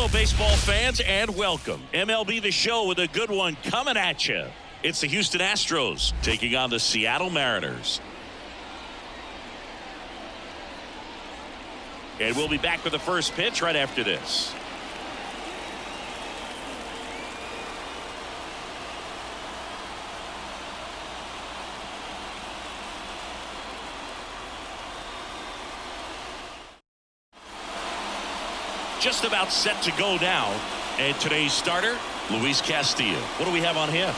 Hello, baseball fans, and welcome. MLB The Show with a good one coming at you. It's the Houston Astros taking on the Seattle Mariners. And we'll be back with the first pitch right after this. Just about set to go now. And today's starter, Luis Castillo. What do we have on him?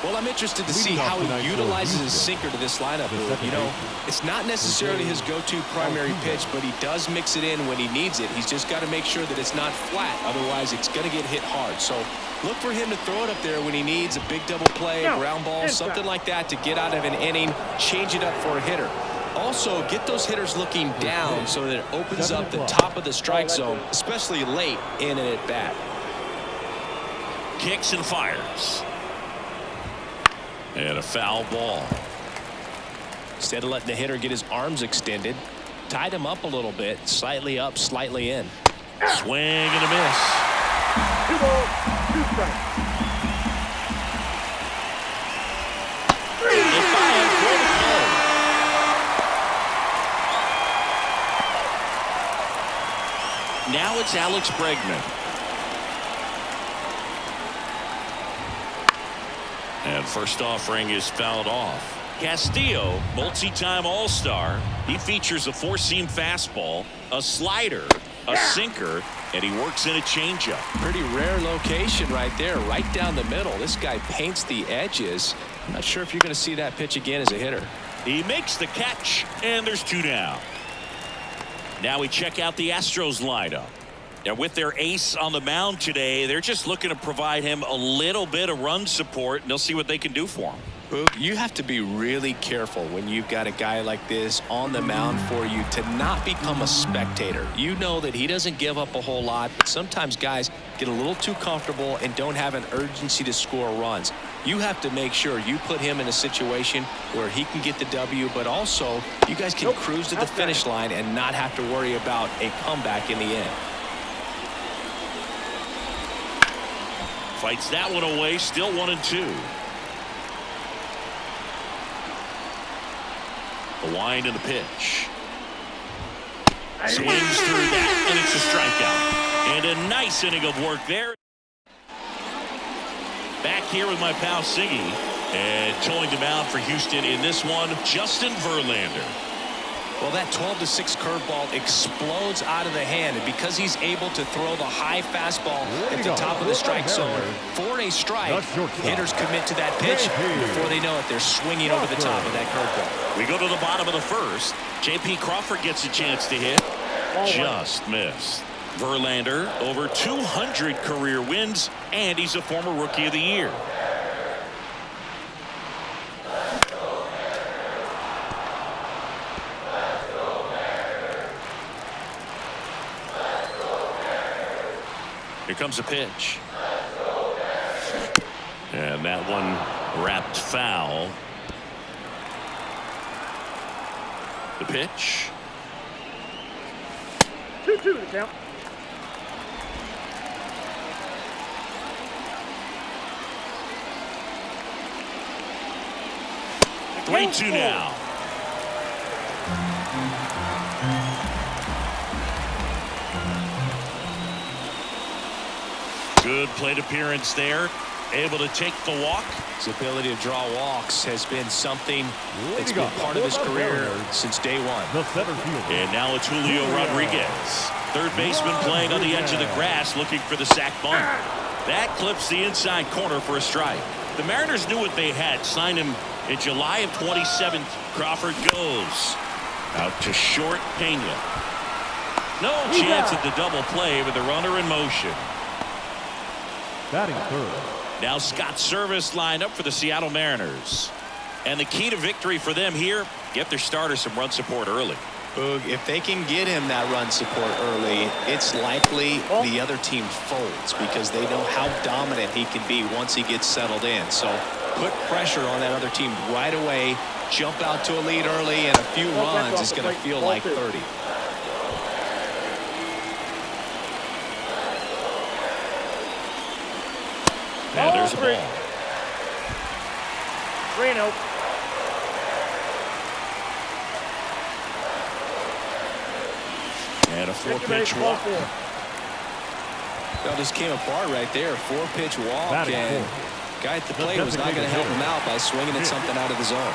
Well, I'm interested to see how he utilizes his sinker to this lineup. You know, it's not necessarily his go-to primary pitch, but he does mix it in when he needs it. He's just got to make sure that it's not flat. Otherwise, it's going to get hit hard. So look for him to throw it up there when he needs a big double play, a ground ball, something like that to get out of an inning, change it up for a hitter. Also, get those hitters looking down so that it opens up the top of the strike zone, especially late in an at-bat. Kicks and fires. And a foul ball. Instead of letting the hitter get his arms extended, tied him up a little bit, slightly up, slightly in. Swing and a miss. 2 balls, 2 strikes. And they fire him for the play. Now it's Alex Bregman. And first offering is fouled off. Castillo, multi-time All-Star. He features a 4-seam fastball, a slider, a sinker, and he works in a changeup. Pretty rare location right there, right down the middle. This guy paints the edges. I'm not sure if you're going to see that pitch again as a hitter. He makes the catch, and there's 2 down. Now we check out the Astros lineup. And with their ace on the mound today, they're just looking to provide him a little bit of run support, and they'll see what they can do for him. Boog, you have to be really careful when you've got a guy like this on the mound for you to not become a spectator. You know that he doesn't give up a whole lot, but sometimes guys get a little too comfortable and don't have an urgency to score runs. You have to make sure you put him in a situation where he can get the W, but also you guys can cruise to the finish line and not have to worry about a comeback in the end. Fights that one away, still 1-2. The wind and the pitch. Swings through that, and it's a strikeout. And a nice inning of work there. Back here with my pal Siggy. And towing the mound for Houston in this one, Justin Verlander. Well, that 12-6 curveball explodes out of the hand, and because he's able to throw the high fastball at the top of the strike zone for a strike, hitters commit to that pitch. Before they know it, they're swinging over the top of that curveball. We go to the bottom of the first. J.P. Crawford gets a chance to hit. Just missed. Verlander over 200 career wins, and he's a former Rookie of the Year. Here comes a pitch. And that one wrapped foul. The pitch. 2-2 to count. Three, 2 now. Good plate appearance there. Able to take the walk. His ability to draw walks has been something that's been part of his career since day one. And now it's Julio Rodriguez. Third baseman playing on the edge of the grass looking for the sac bunt. That clips the inside corner for a strike. The Mariners knew what they had. Signed him in July of 27. Crawford goes out to short. Pena. No chance at the double play with the runner in motion. Batting third. Now Scott Service lined up for the Seattle Mariners. And the key to victory for them here, get their starter some run support early. Boog, if they can get him that run support early, it's likely the other team folds because they know how dominant he can be once he gets settled in. So put pressure on that other team right away, jump out to a lead early, and a few runs is going to feel like 30. And there's a ball. 3-0. And a 4-pitch walk. That just came apart right there. 4-pitch walk, and guy at the plate was not going to help him out by swinging at something out of the zone.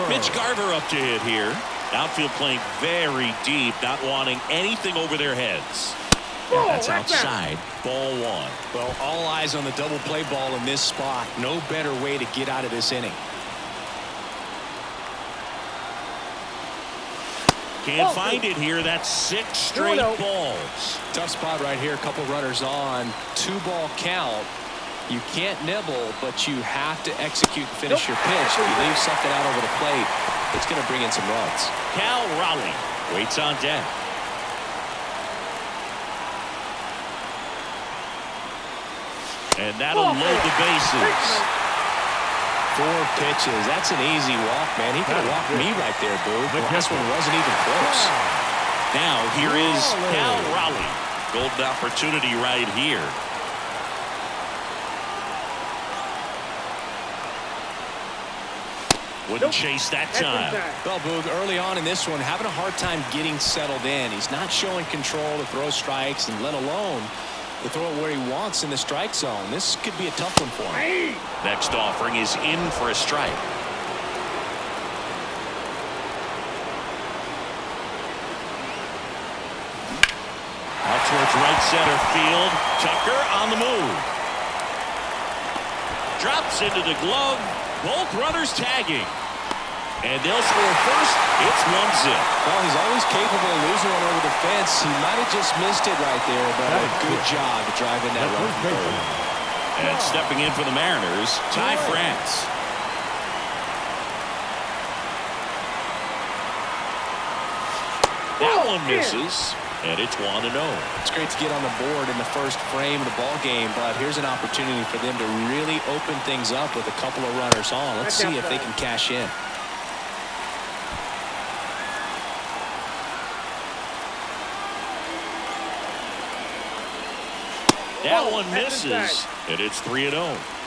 Mitch Garver up to hit here. Outfield playing very deep, not wanting anything over their heads. Yeah, that's outside. Ball 1. Well, all eyes on the double play ball in this spot. No better way to get out of this inning. Can't find it here. That's 6 straight balls. Tough spot right here. A couple runners on. 2-ball count. You can't nibble, but you have to execute and finish your pitch. If you leave something out over the plate, it's going to bring in some runs. Cal Raleigh waits on deck. And that'll load the bases. 4 pitches. That's an easy walk, man. He could have walked me right there, Boo. The last one wasn't even close. Now here is Cal Raleigh. Golden opportunity right here. Wouldn't chase that time. Well, Boog, early on in this one, having a hard time getting settled in. He's not showing control to throw strikes, and let alone to throw it where he wants in the strike zone. This could be a tough one for him. Next offering is in for a strike. Out towards right center field. Tucker on the move. Drops into the glove. Both runners tagging. And they'll score first. It's 1-0. Well, he's always capable of losing one over the fence. He might have just missed it right there, but a good job to drive in that run from third. And stepping in for the Mariners, Ty France. That one misses, and it's 1-0. It's great to get on the board in the first frame of the ball game, but here's an opportunity for them to really open things up with a couple of runners on. Let's see if they can cash in. That one misses, and it's 3-0.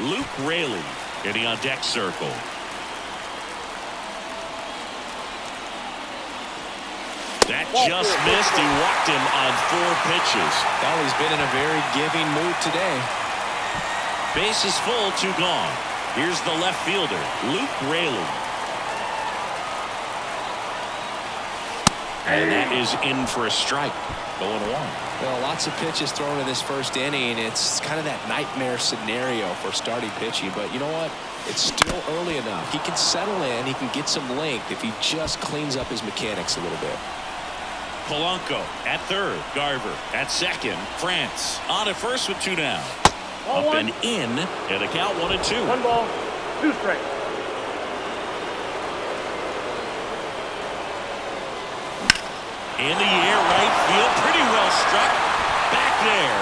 Luke Raley getting on deck circle. That just missed. He walked him on 4 pitches. Well, he's been in a very giving mood today. Bases full, 2 gone. Here's the left fielder, Luke Raley. And that is in for a strike. 0-1. Well, lots of pitches thrown in this first inning. It's kind of that nightmare scenario for starting pitching. But you know what? It's still early enough. He can settle in. He can get some length if he just cleans up his mechanics a little bit. Polanco at third. Garver at second. France on at first with 2 down. Up and in. And a count 1-2. 1 ball, 2 strikes. In the air, right field, pretty well struck. Back there.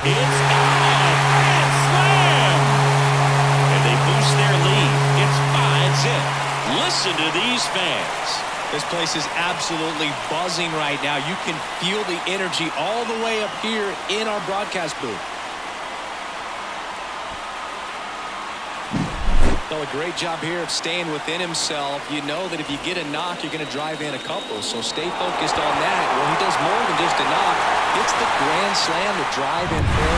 It's gone. Grand slam. And they boost their lead. It's 5-zip. Listen to these fans. This place is absolutely buzzing right now. You can feel the energy all the way up here in our broadcast booth. Well, a great job here of staying within himself. You know that if you get a knock, you're going to drive in a couple. So stay focused on that. Well, he does more than just a knock. It's the grand slam to drive in for.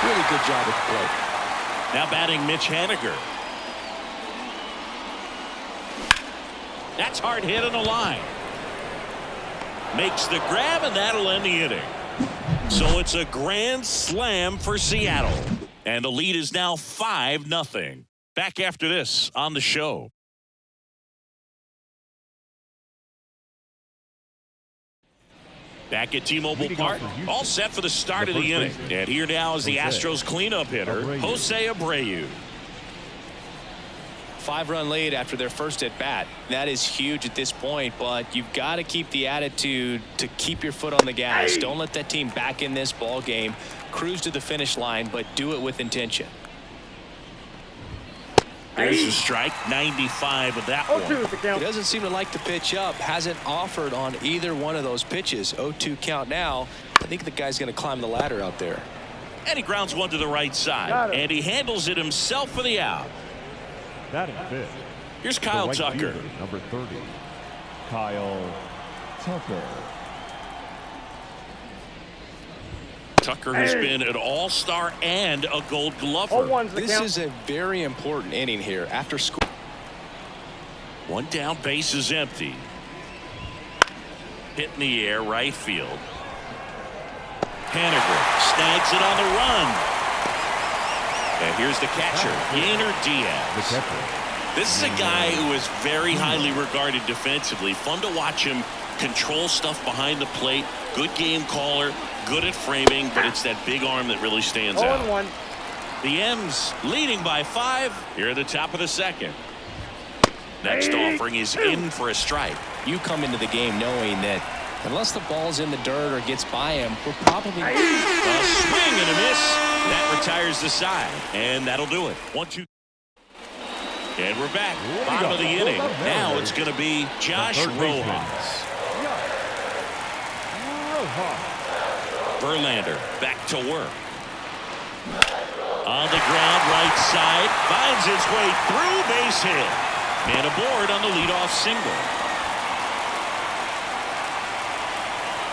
Really good job at the plate. Now batting Mitch Haniger. That's hard hit on the line. Makes the grab, and that'll end the inning. So it's a grand slam for Seattle. And the lead is now 5-0. Back after this on the show. Back at T-Mobile Park, all set for the start of the inning. And here now is the Astros cleanup hitter, Jose Abreu. 5-run lead after their first at bat. That is huge at this point, but you've got to keep the attitude to keep your foot on the gas. Don't let that team back in this ball game. Cruise to the finish line, but do it with intention. There's a strike, 95 of that one. He doesn't seem to like to pitch up. Hasn't offered on either one of those pitches. 0-2 count now. I think the guy's going to climb the ladder out there. And he grounds one to the right side. And he handles it himself for the out. Batting fifth. Here's Kyle right Tucker. fielder, number 30. Kyle Tucker. Tucker has been an all-star and a Gold Glover. This is a very important inning here. After score. One down, base is empty. Hit in the air, right field. Haniger snags it on the run. And here's the catcher, Yainer Diaz. The catcher. This is a guy who is very highly regarded defensively. Fun to watch him control stuff behind the plate. Good game caller, good at framing, but it's that big arm that really stands out. 0-1. The M's leading by 5 here at the top of the second. Next offering is in for a strike. You come into the game knowing that unless the ball's in the dirt or gets by him, we're probably a swing and a miss. That retires the side, and that'll do it. 1-2. And we're back. Bottom of the inning. Now it's going to be Josh Rojas. Verlander back to work. On the ground, right side. Finds its way through, base hit. And aboard on the leadoff single.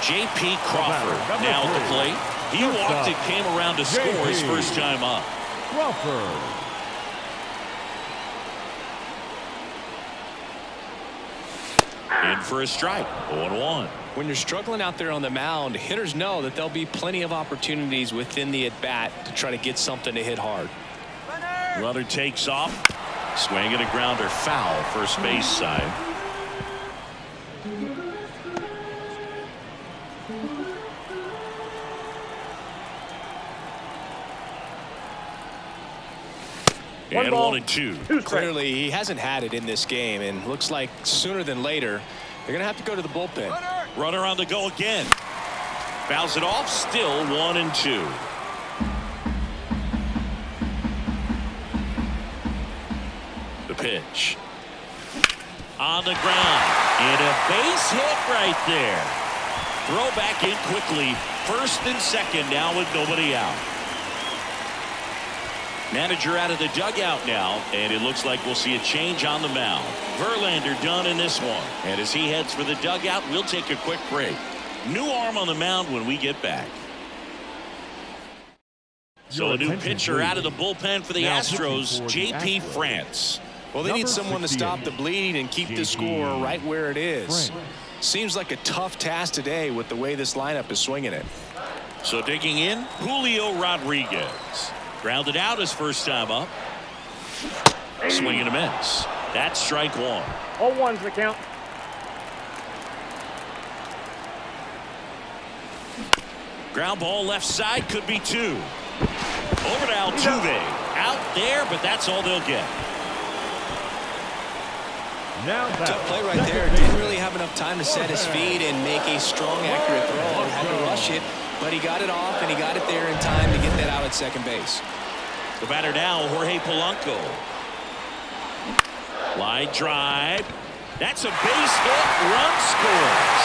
J.P. Crawford now at the plate. He walked and came around to score his first time up. Crawford. In for a strike. 0-1. When you're struggling out there on the mound, hitters know that there'll be plenty of opportunities within the at-bat to try to get something to hit hard. Runner takes off. Swing and a grounder foul, first base side. And 1-2. Clearly, he hasn't had it in this game, and looks like sooner than later, they're going to have to go to the bullpen. Runner on the go again. Fouls it off, still 1-2. The pitch. On the ground. And a base hit right there. Throw back in quickly. First and second now with nobody out. Manager out of the dugout now, and it looks like we'll see a change on the mound. Verlander done in this one. And as he heads for the dugout, we'll take a quick break. New arm on the mound when we get back. So a new pitcher out of the bullpen for the Astros, J.P. France. Well, they need someone to stop the bleeding and keep the score right where it is. Seems like a tough task today with the way this lineup is swinging it. So digging in, Julio Rodriguez. Grounded out his first time up. Swing and a miss. That's strike one. 0-1's the count. Ground ball left side, could be 2. Over to Altuve. Out there, but that's all they'll get. Tough play right there. Didn't really have enough time to set his feet and make a strong, accurate throw. Had to rush it, but he got it off, and he got it there in time to get that out at second base. The batter now, Jorge Polanco. Line drive. That's a base hit. Run scores.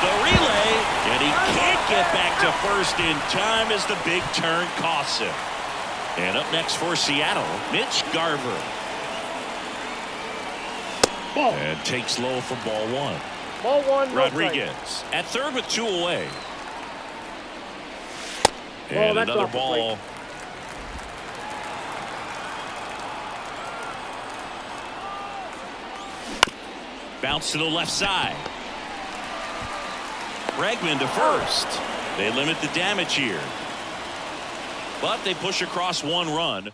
The relay, and he can't get back to first in time as the big turn costs him. And up next for Seattle, Mitch Garver. And takes low for ball 1. Ball 1. Rodriguez at third with 2 away. And another ball. Bounce to the left side. Bregman to first. They limit the damage here. But they push across 1 run.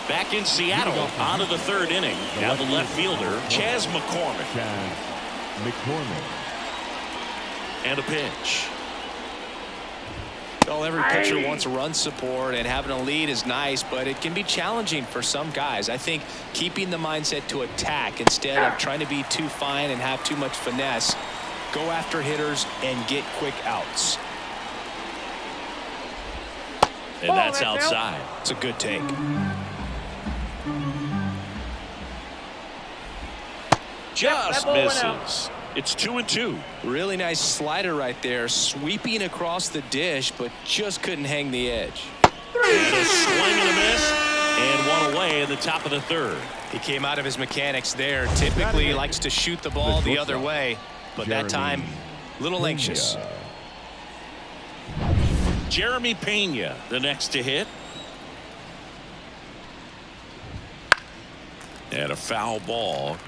Back in Seattle, on to the 3rd inning. Now the left fielder, Chas McCormick. And a pitch. Well, every pitcher wants run support, and having a lead is nice, but it can be challenging for some guys. I think keeping the mindset to attack instead of trying to be too fine and have too much finesse. Go after hitters and get quick outs. And that's outside. It's a good take. Just misses. It's 2-2. Really nice slider right there, sweeping across the dish, but just couldn't hang the edge. And a swing and a miss, and one away in the top of the third. He came out of his mechanics there. Typically, he likes to shoot the ball the other way, but that time, a little anxious. Jeremy Pena, the next to hit. And a foul ball.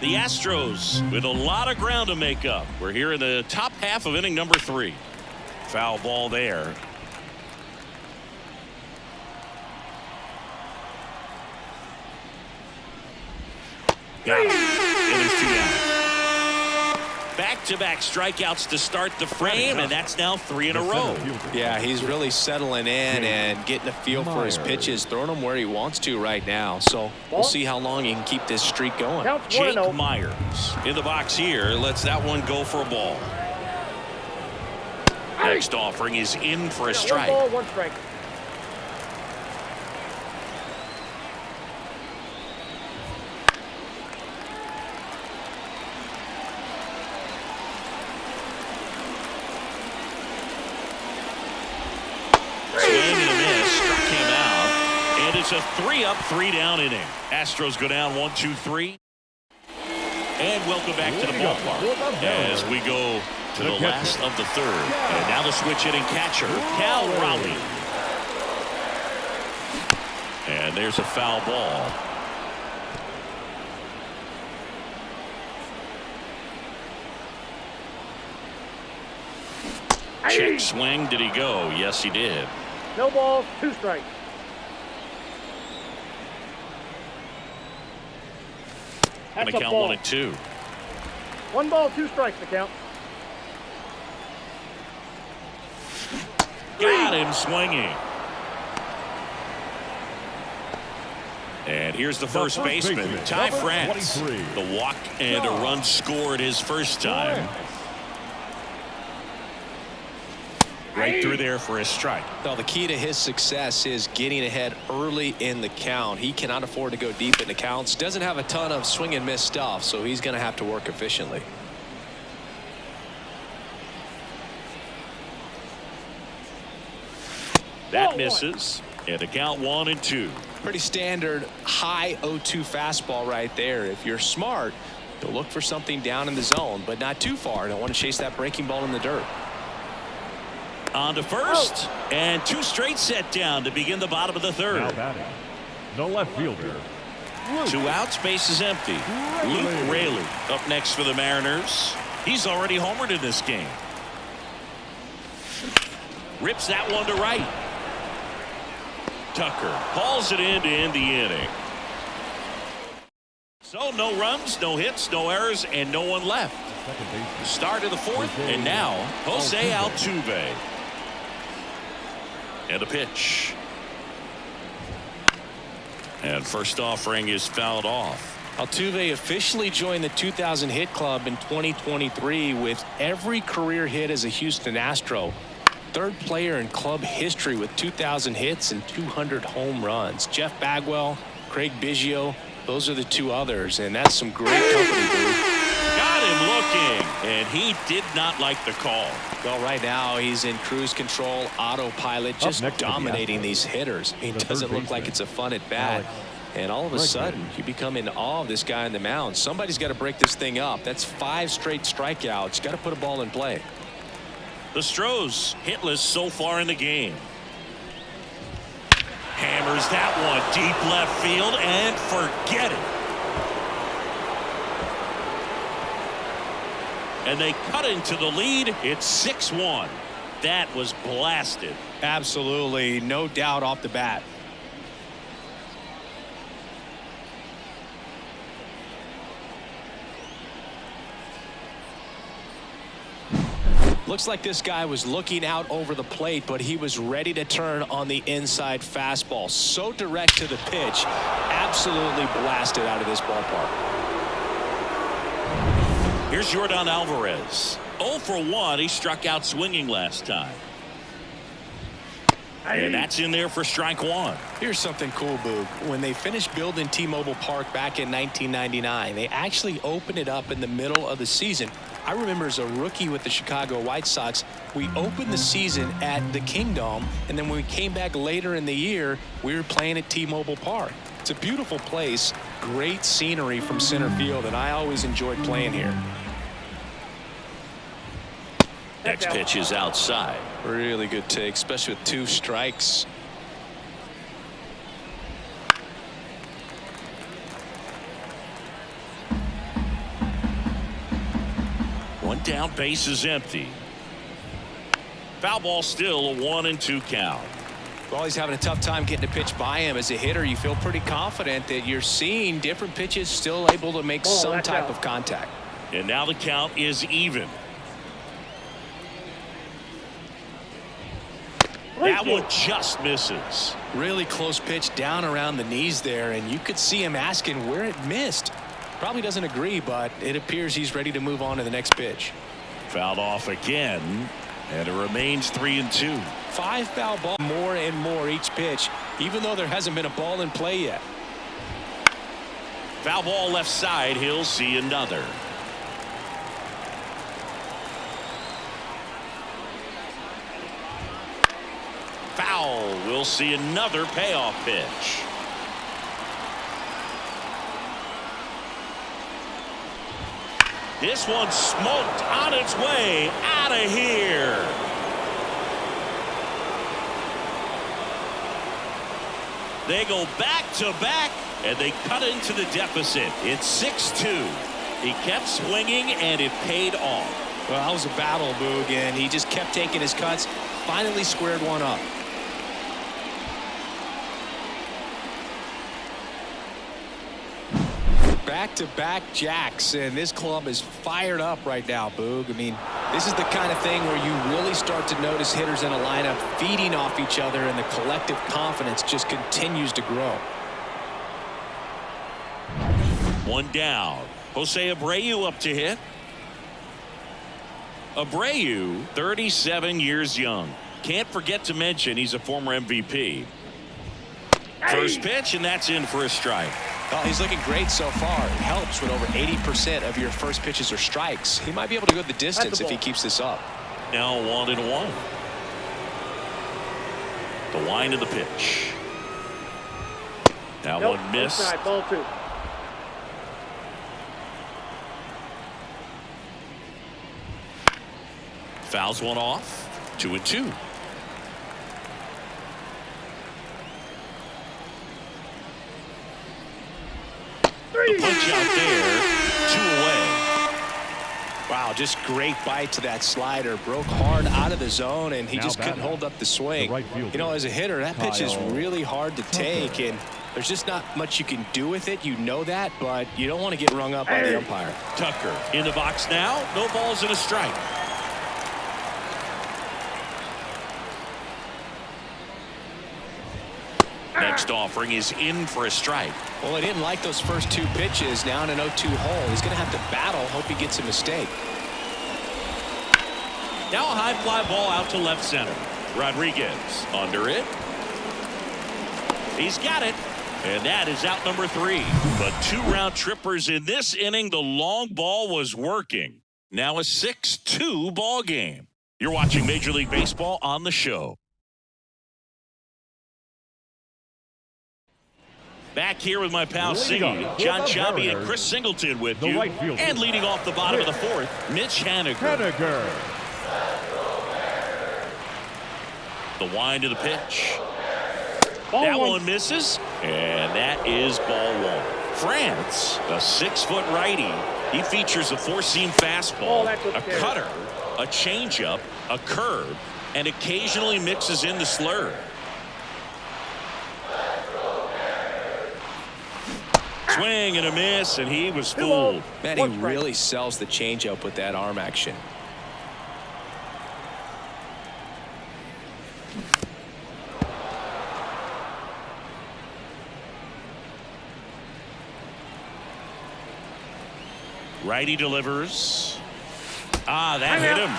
The Astros with a lot of ground to make up. We're here in the top half of inning number 3. Foul ball there. Got him. And there's 2 down. Back-to-back strikeouts to start the frame, and that's now 3 in a row. Yeah, he's really settling in and getting a feel for his pitches, throwing them where he wants to right now. So we'll see how long he can keep this streak going. Jake Myers in the box here lets that one go for a ball. Next offering is in for a strike. 1 ball, 1 strike. It's a 3-up, 3-down inning. Astros go down 1-2-3. And welcome back to the ballpark as we go to the last of the third. And now the switch hitting catcher, Cal Raleigh. And there's a foul ball. Check swing. Did he go? Yes, he did. No balls, 2 strikes. Going to count 1-2. 1 ball, 2 strikes to count. Got him swinging. And here's the first baseman, Ty France. The walk and a run scored his first time. Right through there for a strike. Well, the key to his success is getting ahead early in the count. He cannot afford to go deep in the counts. Doesn't have a ton of swing and miss stuff, so he's going to have to work efficiently. That misses. And to count 1-2. Pretty standard high 0-2 fastball right there. If you're smart, you'll look for something down in the zone, but not too far. Don't want to chase that breaking ball in the dirt. On to first, and 2 straight set down to begin the bottom of the third. Now batting, the left fielder. 2 outs, base is empty. Luke Raley up next for the Mariners. He's already homered in this game. Rips that one to right. Tucker hauls it in to end the inning. So no runs, no hits, no errors, and no one left. Start of the 4th, and now Jose Altuve. And a pitch. And first offering is fouled off. Altuve officially joined the 2,000 hit club in 2023 with every career hit as a Houston Astro. 3rd player in club history with 2,000 hits and 200 home runs. Jeff Bagwell, Craig Biggio, those are the 2 others, and that's some great company, dude. Got him looking, and he did not like the call. Well, right now he's in cruise control, autopilot, just dominating these hitters. He doesn't look like it's a fun at bat. And all of a sudden, you become in awe of this guy on the mound. Somebody's got to break this thing up. That's 5 straight strikeouts. Got to put a ball in play. The Astros hitless so far in the game. Hammers that one deep left field and forget it. And they cut into the lead. It's 6-1. That was blasted. Absolutely, no doubt off the bat. Looks like this guy was looking out over the plate, but he was ready to turn on the inside fastball. So direct to the pitch. Absolutely blasted out of this ballpark. Here's Yordan Alvarez. 0 for 1. He struck out swinging last time. And that's in there for strike one. Here's something cool, Boog. When they finished building T-Mobile Park back in 1999, they actually opened it up in the middle of the season. I remember as a rookie with the Chicago White Sox, we opened the season at the Kingdome, and then when we came back later in the year, we were playing at T-Mobile Park. It's a beautiful place, great scenery from center field, and I always enjoyed playing here. Next pitch is outside. Really good take, especially with 2 strikes. One down, base is empty. Foul ball, still a 1-2 count. Well, he's having a tough time getting a pitch by him. As a hitter, you feel pretty confident that you're seeing different pitches still able to make some type of contact. And now the count is even. That one just misses. Really close pitch down around the knees there, and you could see him asking where it missed. Probably doesn't agree, but it appears he's ready to move on to the next pitch. Fouled off again, and it remains 3-2. 5 foul balls more and more each pitch, even though there hasn't been a ball in play yet. Foul ball left side, he'll see another. Foul, we'll see another payoff pitch. This one smoked on its way out of here. They go back to back and they cut into the deficit. It's 6-2. He kept swinging and it paid off. Well, that was a battle, Boog, and he just kept taking his cuts. Finally squared one up. Back-to-back jacks, and this club is fired up right now, Boog. I mean, this is the kind of thing where you really start to notice hitters in a lineup feeding off each other, and the collective confidence just continues to grow. One down. Jose Abreu up to hit. Abreu, 37 years young. Can't forget to mention he's a former MVP. First pitch, and that's in for a strike. Well, he's looking great so far. It helps when over 80% of your first pitches are strikes. He might be able to go the distance if he keeps this up. Now 1-1. The wind of the pitch. That one missed. Inside, ball 2. Fouls one off. 2-2. The punch out there, 2 away. Wow, just great bite to that slider. Broke hard out of the zone, and he just couldn't hold up the swing. You know, as a hitter, that pitch is really hard to take, and there's just not much you can do with it. You know that, but you don't want to get rung up by the umpire. Tucker in the box now. No balls and a strike. Next offering is in for a strike. Well, he didn't like those first 2 pitches. Now in an 0-2 hole, he's going to have to battle. Hope he gets a mistake. Now a high fly ball out to left center. Rodriguez under it. He's got it. And that is out number 3. But 2 round trippers in this inning. The long ball was working. Now a 6-2 ball game. You're watching Major League Baseball on the show. Back here with my pal C, John Chobby and Chris Singleton with you. And leading off the bottom of the 4th, Mitch Haniger. The wind of the pitch. That one misses, and that is ball 1. France, a 6-foot righty. He features a 4-seam fastball, a cutter, a changeup, a curve, and occasionally mixes in the slurve. Swing and a miss, and he was fooled. Man, he really sells the changeup with that arm action. Righty delivers. That hit him.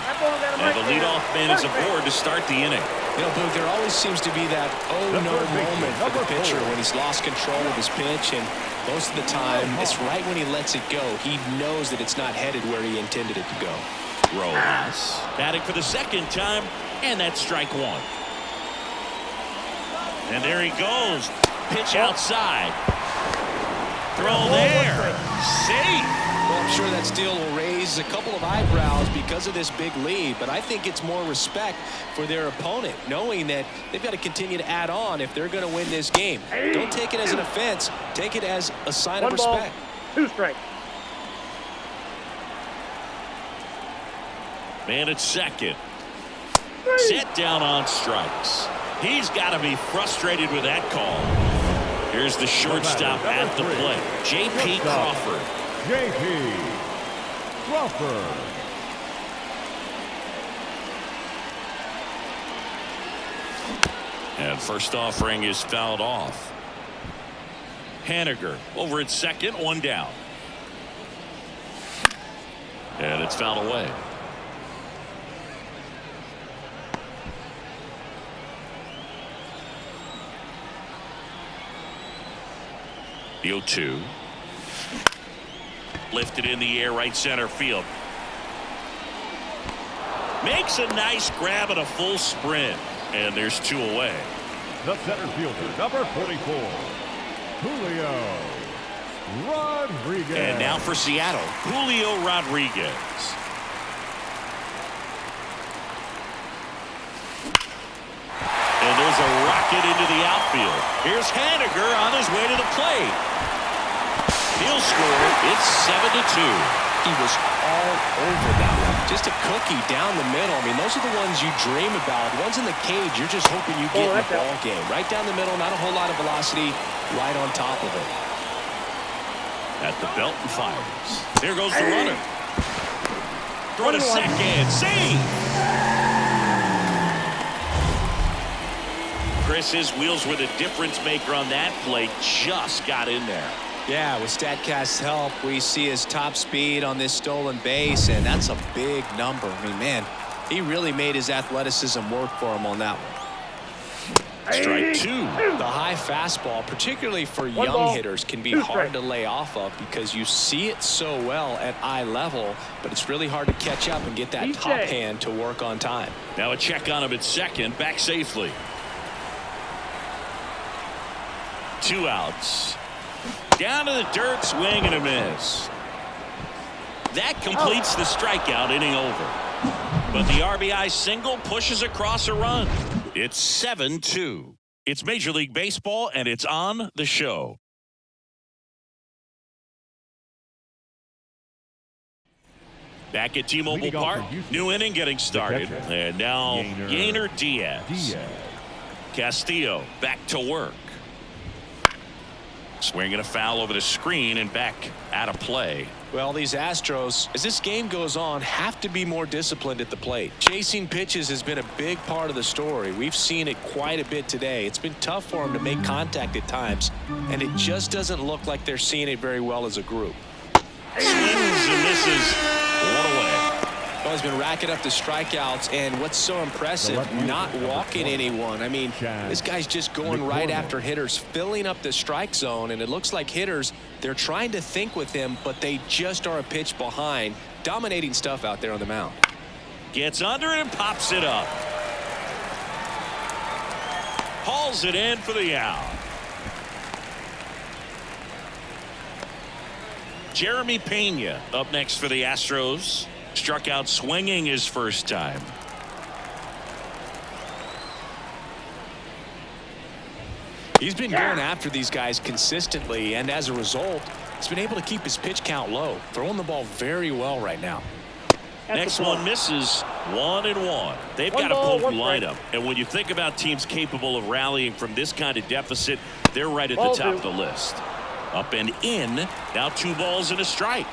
And the leadoff man is aboard to start the inning. You know, Boog, there always seems to be that oh-no moment for the pitcher when he's lost control of his pitch, and most of the time, it's right when he lets it go. He knows that it's not headed where he intended it to go. Rojas batting for the second time, and that's strike one. And there he goes. Pitch outside. Throw there. Safe. Well, I'm sure that steal will raise a couple of eyebrows because of this big lead, but I think it's more respect for their opponent, knowing that they've got to continue to add on if they're going to win this game. Don't take it as an offense. Take it as a sign of respect. 2 strikes. Man at second. Set down on strikes. He's got to be frustrated with that call. Here's the shortstop at the plate, J.P. Crawford. J.P. Crawford. And first offering is fouled off. Haniger over at second, 1 down. And it's fouled away. The 0-2. Lifted in the air, right center field. Makes a nice grab at a full sprint. And there's 2 away. The center fielder, number 44, Julio Rodriguez. And now for Seattle, Julio Rodriguez. And there's a rocket into the outfield. Here's Haniger on his way to the plate. He'll score. It's 7-2. He was all over that one. Just a cookie down the middle. I mean, those are the ones you dream about. The ones in the cage, you're just hoping you get in the ball game. Right down the middle, not a whole lot of velocity, right on top of it. At the belt and fires. There goes the runner. Throw to second. Save! Chris's wheels were the difference maker on that play. Just got in there. Yeah, with StatCast's help, we see his top speed on this stolen base, and that's a big number. I mean, man, he really made his athleticism work for him on that one. Strike 2. The high fastball, particularly for young hitters, can be hard to lay off of because you see it so well at eye level, but it's really hard to catch up and get that top hand to work on time. Now a check on him at second, back safely. 2 outs. Down to the dirt, swing and a miss. That completes the strikeout, inning over. But the RBI single pushes across a run. It's 7-2. It's Major League Baseball, and it's on the show. Back at T-Mobile Park, new inning getting started. And now Yainer Diaz. Castillo back to work. Swinging a foul over the screen and back out of play. Well, these Astros, as this game goes on, have to be more disciplined at the plate. Chasing pitches has been a big part of the story. We've seen it quite a bit today. It's been tough for them to make contact at times, and it just doesn't look like they're seeing it very well as a group. Swings and misses. 1 away. Well, he's been racking up the strikeouts, and what's so impressive, not walking anyone. I mean, this guy's just going right after hitters, filling up the strike zone, and it looks like hitters, they're trying to think with him, but they just are a pitch behind. Dominating stuff out there on the mound. Gets under it and pops it up. Hauls it in for the out. Jeremy Pena up next for the Astros. Struck out swinging his first time. He's been going after these guys consistently, and as a result, he's been able to keep his pitch count low, throwing the ball very well right now. Next one misses. 1-1. They've got a potent lineup, and when you think about teams capable of rallying from this kind of deficit, they're right at the top of the list. Up and in. Now 2 balls and a strike.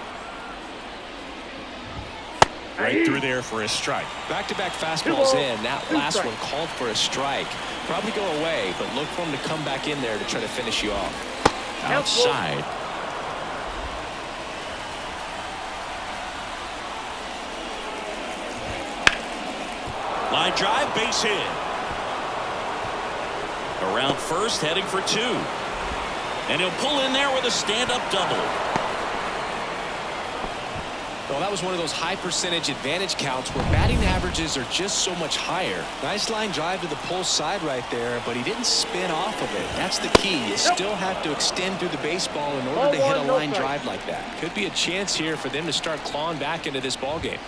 Right through there for a strike. Back-to-back fastballs in. That last one called for a strike. Probably go away, but look for him to come back in there to try to finish you off. Outside. Line drive, base hit. Around first, heading for 2. And he'll pull in there with a stand-up double. Well, that was one of those high percentage advantage counts where batting averages are just so much higher. Nice line drive to the pull side right there, but he didn't spin off of it. That's the key. You still have to extend through the baseball in order to hit a line drive like that. Could be a chance here for them to start clawing back into this ball game.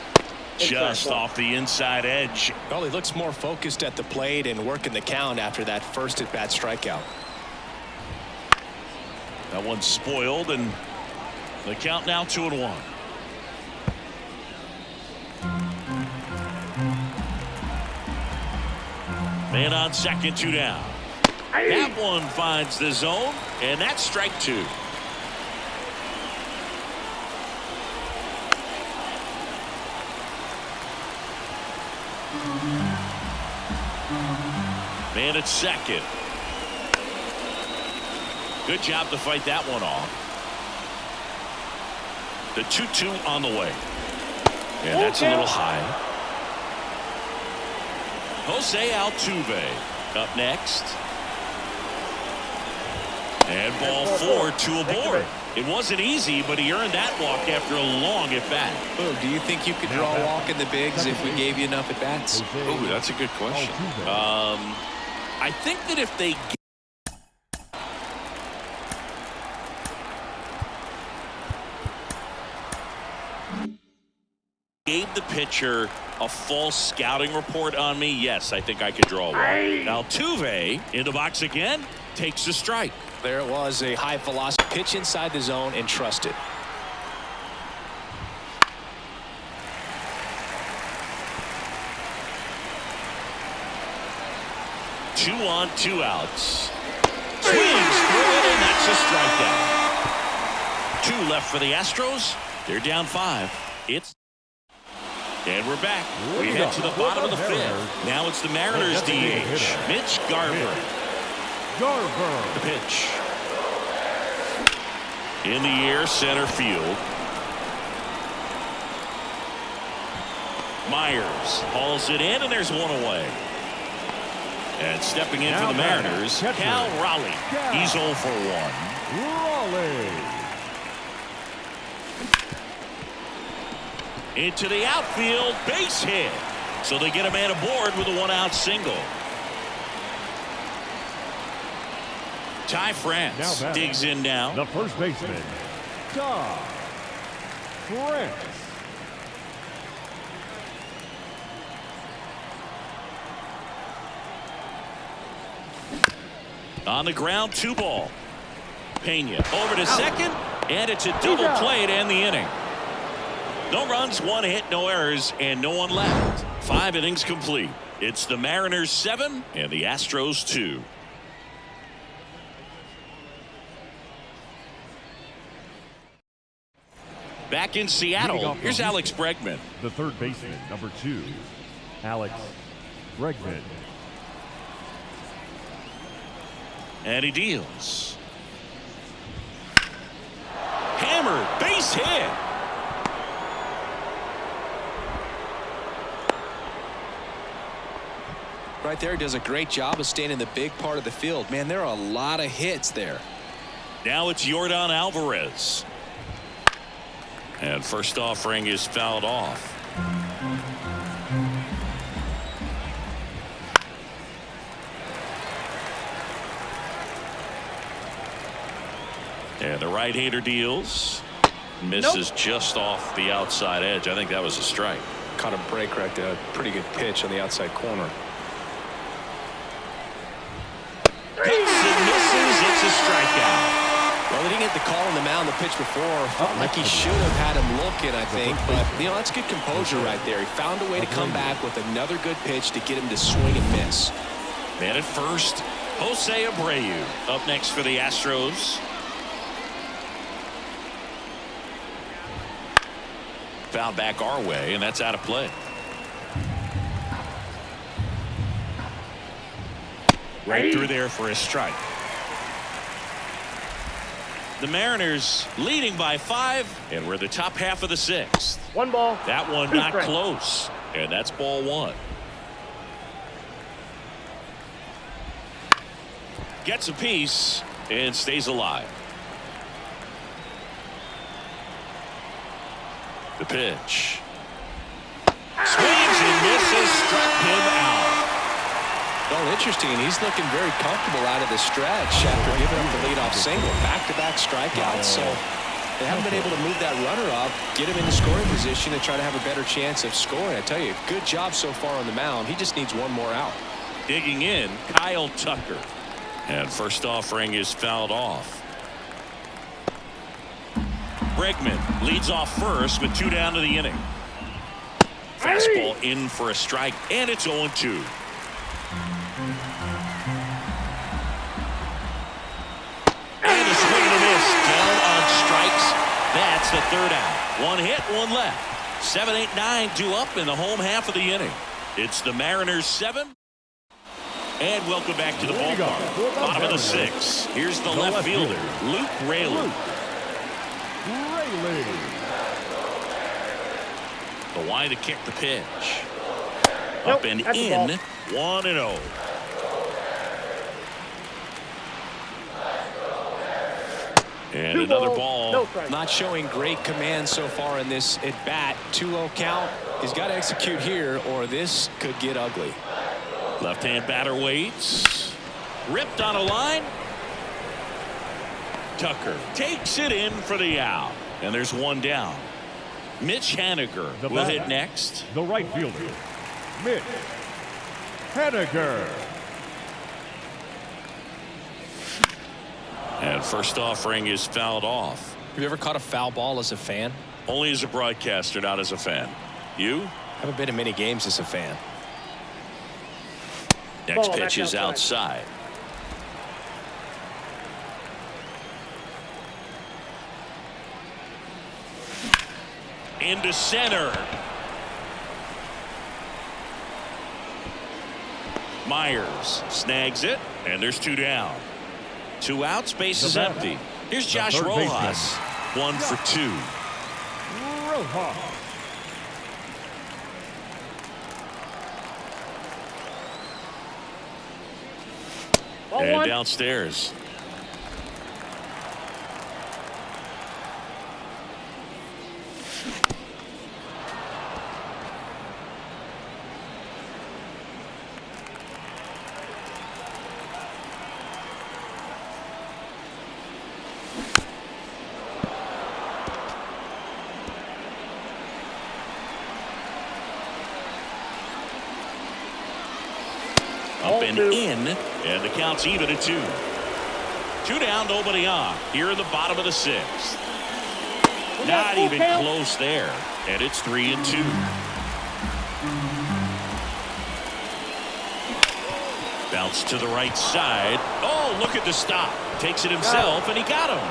Just off the inside edge. Well, he looks more focused at the plate and working the count after that first at-bat strikeout. That one's spoiled, and the count now 2-1. Man on second, 2 down. That one finds the zone, and that's strike 2. Man at second. Good job to fight that one off. The 2-2 on the way. And that's a little high. Jose Altuve up next. And ball 4, 2 aboard. It wasn't easy, but he earned that walk after a long at-bat. Oh, do you think you could draw a walk in the bigs if we gave you enough at-bats? Oh, that's a good question. I think that if they gave the pitcher a false scouting report on me, yes, I think I could draw a walk. Altuve in the box again, takes the strike. There it was, a high velocity pitch inside the zone and trusted. Two on, 2 outs. Swings through it, and that's a strikeout. 2 left for the Astros. They're down 5. And we're back. We head to the bottom of the 5th. Now it's the Mariners DH, Mitch Garver. The pitch. In the air, center field. Myers hauls it in, and there's 1 away. And stepping in for the Mariners, Cal Raleigh. He's 0 for 1. Raleigh. Into the outfield, base hit. So they get a man aboard with a 1-out single. Ty France digs in now. The first baseman, Ty France. On the ground, 2 ball. Pena over to second, and it's a double play to end the inning. No runs, 1 hit, no errors, and no one left. 5 innings complete. It's the Mariners 7 and the Astros 2. Back in Seattle, here's Alex Bregman. The third baseman, number 2, Alex Bregman. And he deals. Hammered, base hit. Right there, does a great job of staying in the big part of the field. Man, there are a lot of hits there. Now it's Yordan Alvarez. And first offering is fouled off. And the right-hander deals. Misses just off the outside edge. I think that was a strike. Caught a break right there. Pretty good pitch on the outside corner. Misses. It's a strikeout. Well, he didn't get the call on the mound the pitch before. Felt like he should have had him looking, I think. But, you know, that's good composure right there. He found a way to come back with another good pitch to get him to swing and miss. Man at first, Jose Abreu up next for the Astros. Foul back our way, and that's out of play. Right through there for a strike. The Mariners leading by 5, and we're the top half of the 6th. 1 ball. That one 2 not strikes. close, and that's ball 1. Gets a piece and stays alive. The pitch. Swings and misses. Struck him out. Well, interesting. He's looking very comfortable out of the stretch after giving up the leadoff single. Back-to-back strikeouts. So they haven't been able to move that runner up, get him into scoring position, and try to have a better chance of scoring. I tell you, good job so far on the mound. He just needs one more out. Digging in, Kyle Tucker. And first offering is fouled off. Bregman leads off first with 2 down to the inning. Fastball in for a strike, and it's 0-2. And a swing and a miss. Down on strikes. That's the 3rd out. 1 hit, 1 left. 7, 8, 9 due up in the home half of the inning. It's the Mariners 7. And welcome back to the ballpark. Bottom of the 6th. Here's the left fielder, Luke Raley. The wide to kick the pitch. Up and in. 1-0. And another ball. Not showing great command so far in this at bat. 2-0 count. He's got to execute here or this could get ugly. Left-hand batter waits. Ripped on a line. Tucker takes it in for the out. And there's 1 down. Mitch Haniger will hit next. The right fielder, Mitch Haniger. And first offering is fouled off. Have you ever caught a foul ball as a fan? Only as a broadcaster, not as a fan. You? Haven't been in many games as a fan. Next pitch is outside. Into center. Myers snags it, and there's 2 down. 2 outs, base is empty. Here's Josh Rojas. 1 for 2. Rojas. And downstairs. Up and in, and the count's even at 2. 2 down, nobody on. Here in the bottom of the 6th. Not even close there, and it's 3-2. Bounce to the right side. Oh, look at the stop. Takes it himself, and he got him.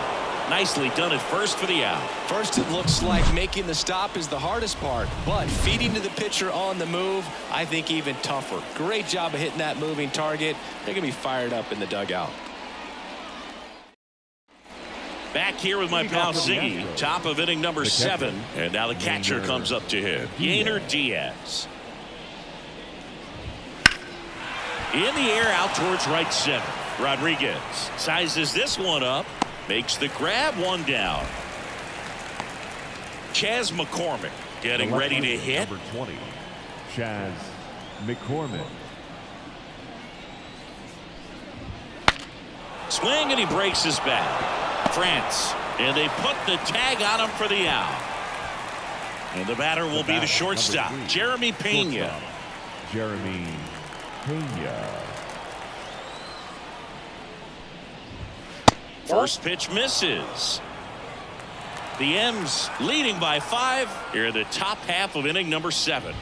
Nicely done at first for the out. First, it looks like making the stop is the hardest part, but feeding to the pitcher on the move, I think even tougher. Great job of hitting that moving target. They're going to be fired up in the dugout. Back here with my pal Ziggy, top of inning number 7, and now the catcher comes up to him, Yainer Diaz. In the air out towards right center. Rodriguez sizes this one up. Makes the grab, 1 down. Chas McCormick getting ready to hit. Number 20, Chas McCormick. Swing and he breaks his bat. France, and they put the tag on him for the out. And the batter will be the shortstop, Jeremy Pena. Jeremy Pena. First pitch misses. The M's leading by 5 here in the top half of inning number 7.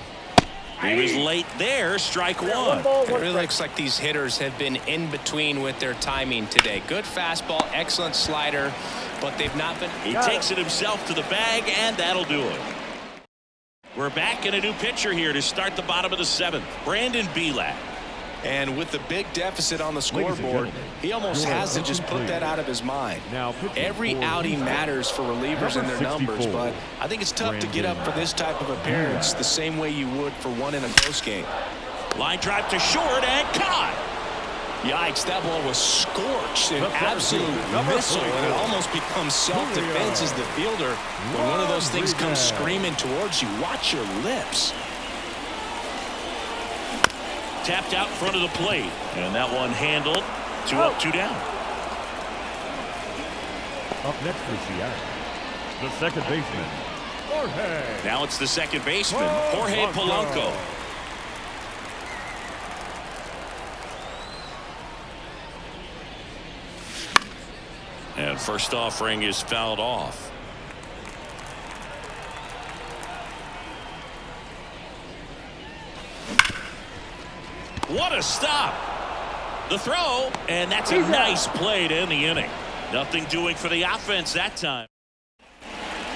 He was late there, strike 1. It really looks like these hitters have been in between with their timing today. Good fastball, excellent slider, but they've not been. He takes it himself to the bag, and that'll do it. We're back in a new pitcher here to start the bottom of the 7th. Brandon Bielak. And with the big deficit on the scoreboard, he almost has to just put that out of his mind. Every outing matters for relievers and their numbers, but I think it's tough to get up for this type of appearance the same way you would for one in a close game. Line drive to short and caught. Yikes, that ball was scorched. An absolute missile, and it almost becomes self-defense as the fielder. When one of those things comes screaming towards you, watch your lips. Tapped out in front of the plate. And that one handled. 2 up, 2 down. Up next for Seattle, the second baseman, Jorge. Now it's the second baseman, Jorge Polanco. And first offering is fouled off. What a stop. The throw, and that's a nice play to end the inning. Nothing doing for the offense that time.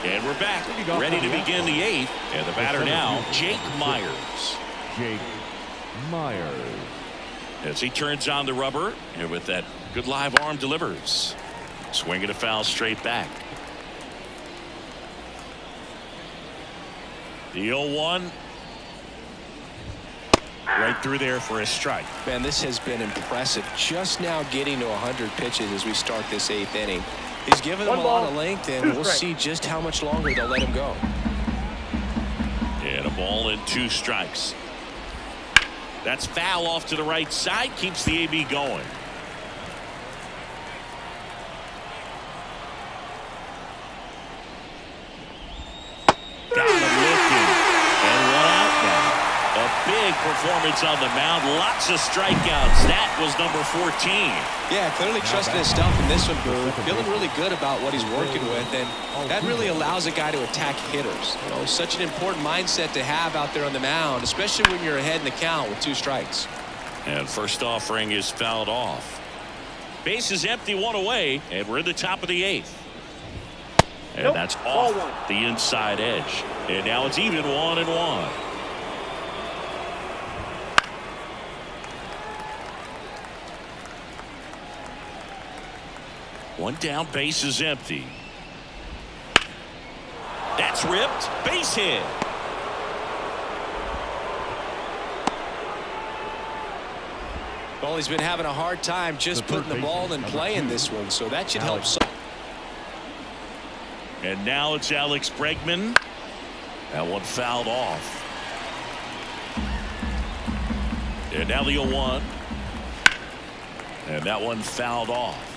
And we're back, ready to begin the 8th. And the batter now, Jake Myers. Jake Myers. As he turns on the rubber, and with that good live arm delivers. Swinging a foul straight back. The 0-1. Right through there for a strike. Man, this has been impressive. Just now getting to 100 pitches as we start this 8th inning. He's given them a lot of length, and we'll see just how much longer they'll let him go. And a ball and 2 strikes. That's foul off to the right side. Keeps the AB going. Got him looking. And 1 out now. A big performance on the mound. Lots of strikeouts. That was number 14. Yeah, clearly trusting his stuff in this one, Boo. Feeling really good about what he's working with, and that really allows a guy to attack hitters. You know, such an important mindset to have out there on the mound, especially when you're ahead in the count with 2 strikes. And first offering is fouled off. Base is empty, 1 away, and we're in the top of the 8th. And that's off the inside edge. And now it's even 1-1. One down, base is empty. That's ripped. Base hit. Well, he's been having a hard time just putting the ball in play in this one, so that should help. And now it's Alex Bregman. That one fouled off. And now the 0-1. And that one fouled off.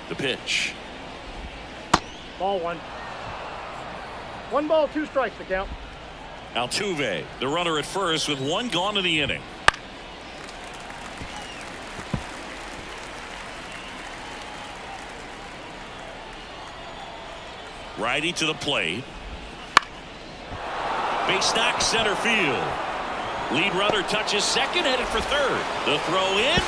The pitch. Ball 1. 1 ball, 2 strikes to count. Altuve, the runner at first with 1 gone in the inning. Righty to the plate. Base knock center field. Lead runner touches second, headed for third. The throw in.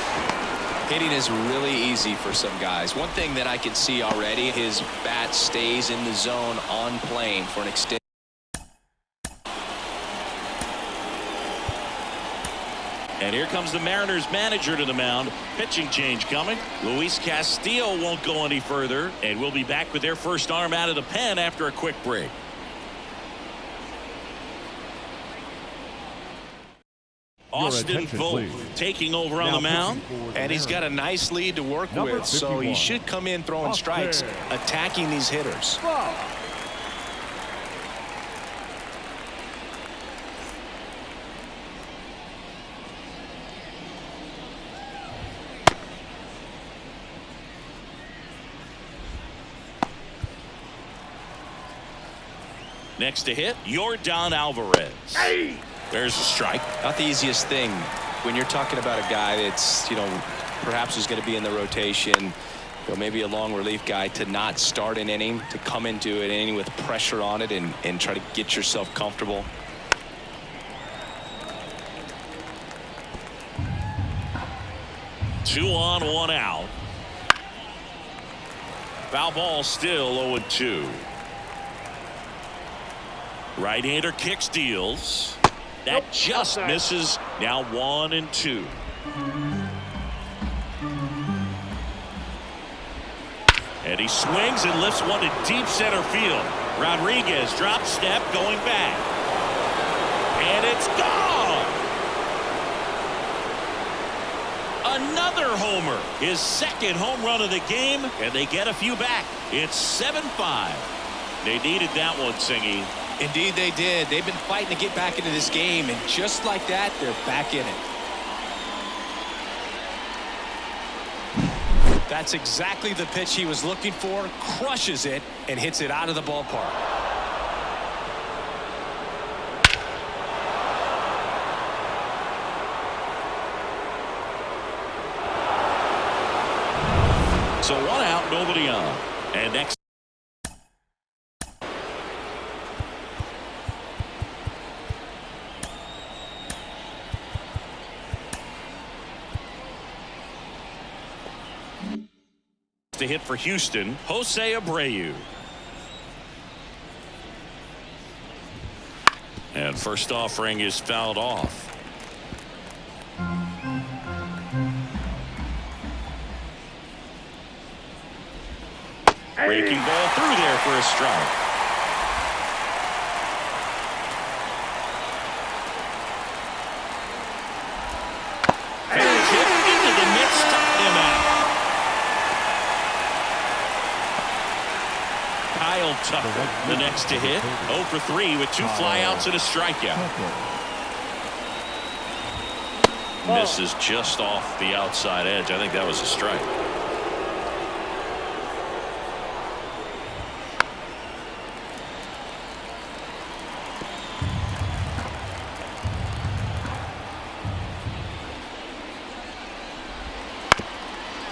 Hitting is really easy for some guys. One thing that I can see already, his bat stays in the zone on plane for an extended. And here comes the Mariners manager to the mound. Pitching change coming. Luis Castillo won't go any further, and we'll be back with their first arm out of the pen after a quick break. Austin Vogt taking over on the mound, and he's got a nice lead to work with, so he should come in throwing strikes, attacking these hitters. Next to hit, Yordan Alvarez. Hey! There's a strike. Not the easiest thing when you're talking about a guy that's, perhaps is going to be in the rotation, maybe a long relief guy, to not start an inning, to come into an inning with pressure on it and try to get yourself comfortable. Two on, 1 out. Foul ball still 0-2. Right-hander kicks, deals. That just misses. Now 1-2. And he swings and lifts one to deep center field. Rodriguez drop step going back. And it's gone. another homer. His second home run of the game, and they get a few back. It's 7-5. They needed that one, Singy. Indeed they did. They've been fighting to get back into this game, and just like that, they're back in it. That's exactly the pitch he was looking for. Crushes it and hits it out of the ballpark. So 1 out, nobody on. And next. To hit for Houston, Jose Abreu. And first offering is fouled off. Breaking ball through there for a strike. And hit into the mix, topped him out. Kyle Tucker, the next to hit. 0 for 3 with 2 flyouts and a strikeout. Misses just off the outside edge. I think that was a strike.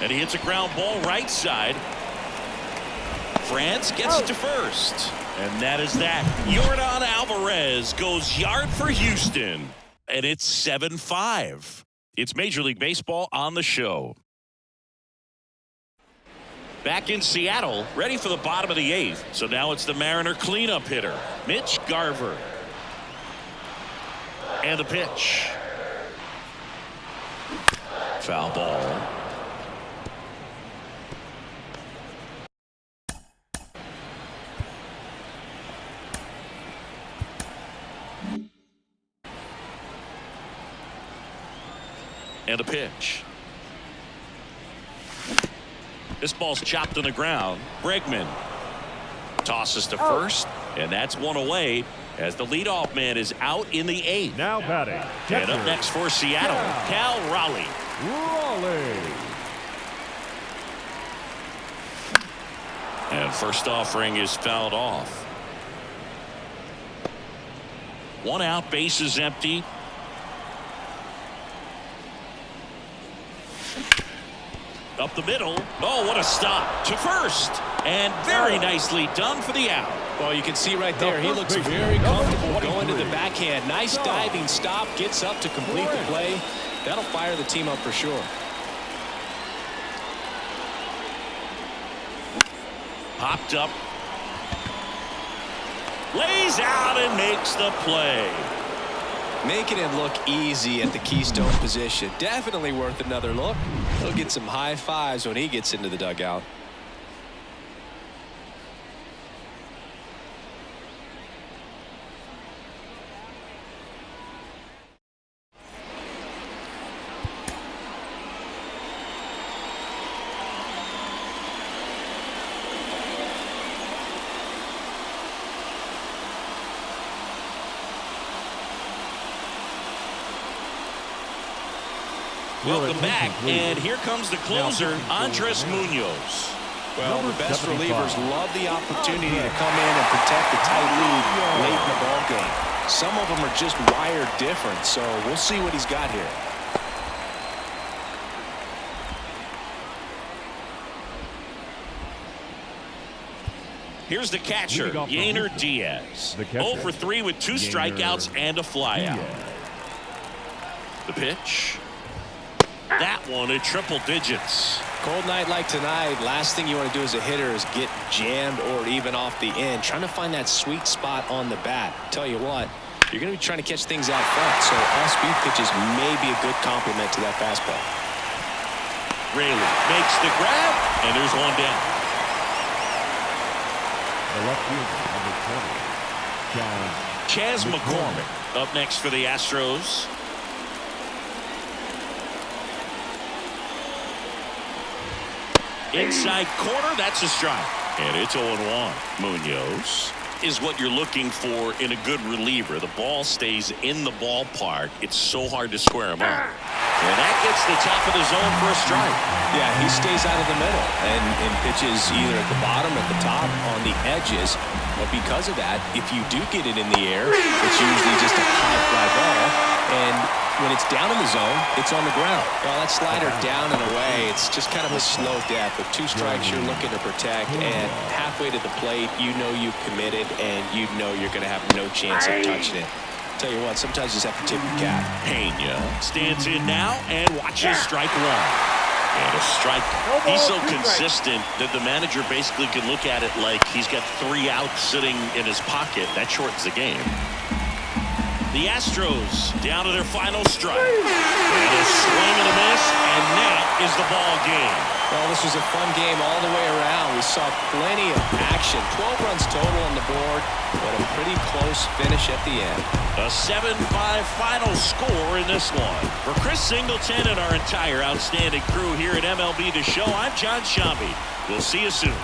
And he hits a ground ball right side. France gets it to first. And that is that. Yordan Alvarez goes yard for Houston. And it's 7-5. It's Major League Baseball on the show. Back in Seattle, ready for the bottom of the 8th. So now it's the Mariner cleanup hitter, Mitch Garver. And the pitch. Foul ball. And a pitch. This ball's chopped on the ground. Bregman tosses to first, and that's one away as the leadoff man is out in the 8th. Now batting. And up next for Seattle, Cal Raleigh. And first offering is fouled off. 1 out, bases empty. Up the middle. Oh, what a stop to first. And very nicely done for the out. Well, you can see right there, he looks very comfortable going to the backhand. Nice diving stop, gets up to complete the play. That'll fire the team up for sure. Popped up. Lays out and makes the play. Making it look easy at the keystone position. Definitely worth another look. He'll get some high fives when he gets into the dugout. Welcome back, and here comes the closer, Andres Munoz. Well, the best relievers love the opportunity to come in and protect the tight lead late in the ball game. Some of them are just wired different, so we'll see what he's got here. Here's the catcher, Yainer Diaz. 0 for 3 with 2 strikeouts and a flyout. The pitch. That one at triple digits. Cold night like tonight, last thing you want to do as a hitter is get jammed or even off the end. Trying to find that sweet spot on the bat. Tell you what, you're going to be trying to catch things out front, so off-speed pitches may be a good complement to that fastball. Raley makes the grab, and there's one down. The left fielder, number 20, Chas McCormick up next for the Astros. Inside corner, that's a strike. And it's 0-1. Munoz is what you're looking for in a good reliever. The ball stays in the ballpark. It's so hard to square him up. And that gets the top of the zone for a strike. Yeah, he stays out of the middle and pitches either at the bottom, at the top, on the edges. But because of that, if you do get it in the air, it's usually just a high fly ball. And when it's down in the zone, it's on the ground. Well, that slider down and away, it's just kind of a slow death. With 2 strikes, you're looking to protect. And halfway to the plate, you know you've committed, and you know you're going to have no chance of touching it. Tell you what, sometimes you just have to tip your cap. Pena stands in now and watches strike 1. And a strike. He's so consistent that the manager basically can look at it like he's got 3 outs sitting in his pocket. That shortens the game. The Astros down to their final strike. And a swing and a miss, and that is the ball game. Well, this was a fun game all the way around. We saw plenty of action. 12 runs total on the board, but a pretty close finish at the end. A 7-5 final score in this one. For Chris Singleton and our entire outstanding crew here at MLB The Show, I'm John Shambi. We'll see you soon.